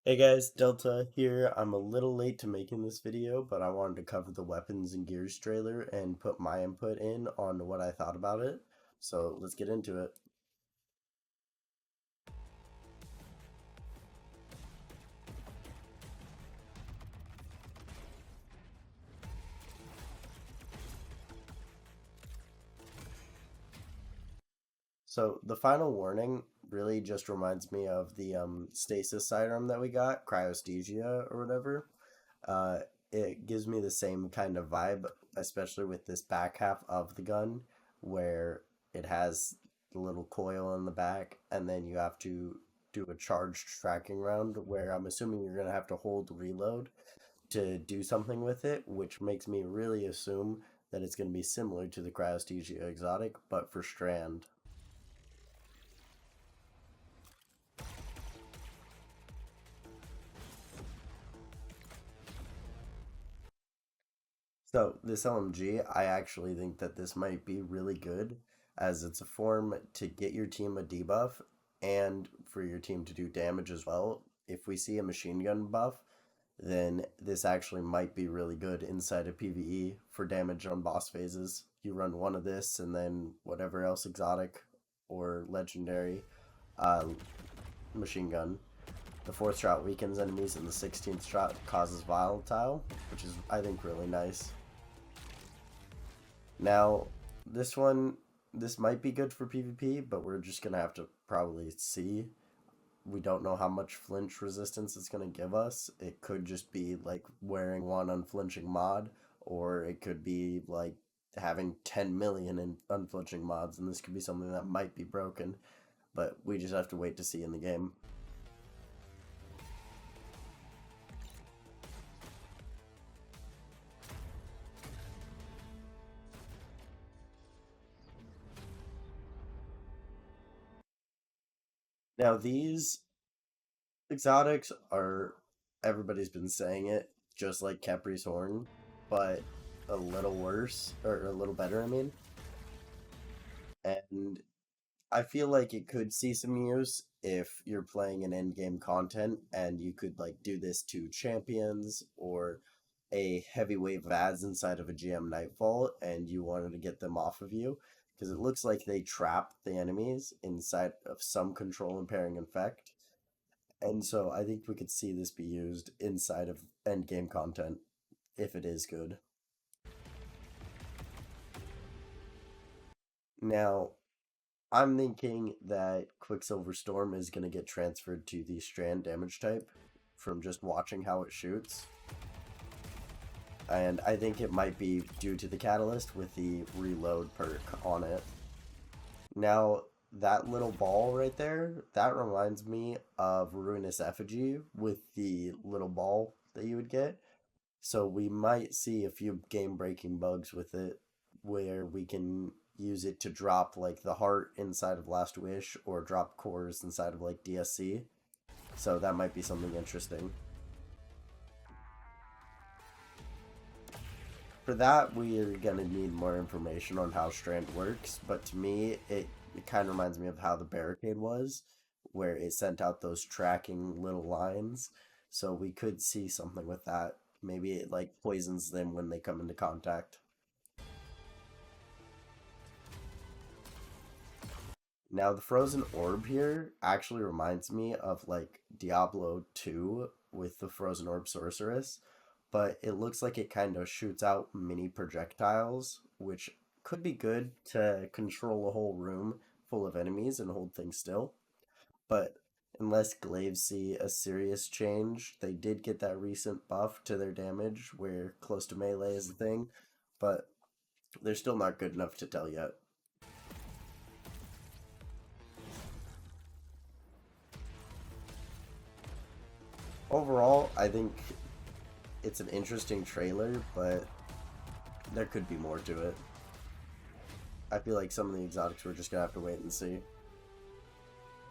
Hey guys, Delta here. I'm a little late to making this video, but I wanted to cover the weapons and gears trailer and put my input in on what I thought about it. So let's get into it. So the final warning really just reminds me of the stasis sidearm that we got, cryosthesia or whatever. Uh, it gives me the same kind of vibe, especially with this back half of the gun, where it has the little coil in the back, and then you have to do a charged tracking round where I'm assuming you're gonna have to hold reload to do something with it, which makes me really assume that it's gonna be similar to the cryosthesia exotic, but for strand. So this LMG, I actually think that this might be really good as it's a form to get your team a debuff and for your team to do damage as well. If we see a machine gun buff, then this actually might be really good inside of PvE for damage on boss phases. You run one of this and then whatever else exotic or legendary uh, machine gun. The fourth shot weakens enemies and the 16th shot causes volatile, which is I think really nice. Now, this one, this might be good for PvP, but we're just gonna have to probably see. We don't know how much flinch resistance it's gonna give us. It could just be like wearing one unflinching mod, or it could be like having 10 million in unflinching mods, and this could be something that might be broken, but we just have to wait to see in the game. Now, these exotics are, everybody's been saying it, just like Capri's Horn, but a little worse, or a little better, I mean. And I feel like it could see some use if you're playing an end game content and you could like do this to champions or a heavy wave of ads inside of a GM Nightfall and you wanted to get them off of you because it looks like they trap the enemies inside of some control impairing effect. And so I think we could see this be used inside of end game content if it is good. Now, I'm thinking that Quicksilver Storm is going to get transferred to the Strand damage type from just watching how it shoots. And I think it might be due to the catalyst with the reload perk on it. Now, that little ball right there, that reminds me of Ruinous Effigy with the little ball that you would get. So we might see a few game-breaking bugs with it where we can use it to drop like the heart inside of Last Wish or drop cores inside of like DSC. So that might be something interesting. For that, we are going to need more information on how Strand works, but to me, it kind of reminds me of how the barricade was, where it sent out those tracking little lines. So we could see something with that. Maybe it like poisons them when they come into contact. Now, the frozen orb here actually reminds me of like Diablo 2 with the frozen orb sorceress, but it looks like it kind of shoots out mini projectiles, which could be good to control a whole room full of enemies and hold things still. But unless Glaives see a serious change, they did get that recent buff to their damage where close to melee is the thing, but they're still not good enough to tell yet. Overall, I think it's an interesting trailer, but there could be more to it. I feel like some of the exotics we're just gonna have to wait and see.